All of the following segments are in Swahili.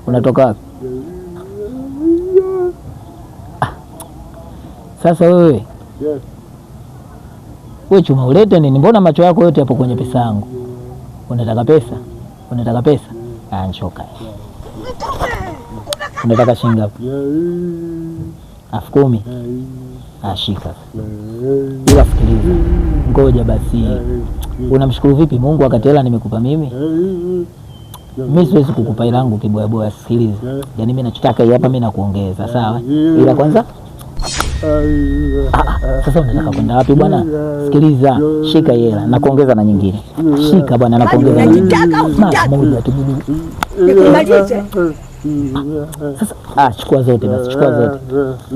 Unatoka wapi? Sasa wewe chuma ulete nini? Mbona macho yako yote hapo kwenye pesa yangu? Unataka pesa? Unataka pesa? Nchoka. Unataka shilingi ngapi? 10,000. Shika. Ila sikiliza. Ngoja basi. Unamshukuru vipi Mungu wakati hela nimekupa mimi? Mimi siwezi kukupa hela yangu kiboya. Sikiliza. Yaani mimi nachotaka hapa mimi nakuongeza, sawa? Ila kwanza sasa unataka kwenda wapi bwana? Sikiliza, shika hela na kuongeza na nyingine. Shika bwana na kuongeza na nyingine. Moja tu mimi. Sasa chukua zote basi,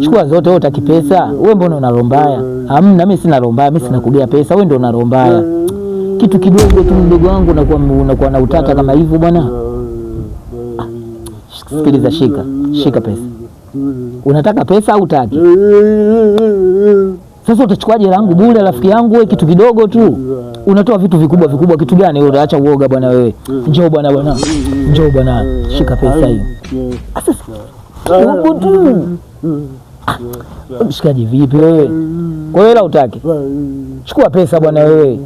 chukua zote. Wewe utaki pesa? Wewe mbona una roho mbaya? Hamna, mimi sina roho mbaya, mimi sina kugea pesa, wewe ndio una roho mbaya. Kitu kidogo tu mdogo wangu unakuwa na utata kama hivyo bwana. Sikiliza, shika pesa. Unataka pesa au utaki? Sasa utachukuaje langu bure rafiki yangu? Wewe kitu kidogo tu unatoa vitu vikubwa. Kitu gani wewe? Acha uoga bwana wewe. Njoo bwana. Shika pesa hiyo. Sasa kidogo tu. Mshikaji vipi wewe? Kwa hiyo hela utaki? Chukua pesa bwana wewe.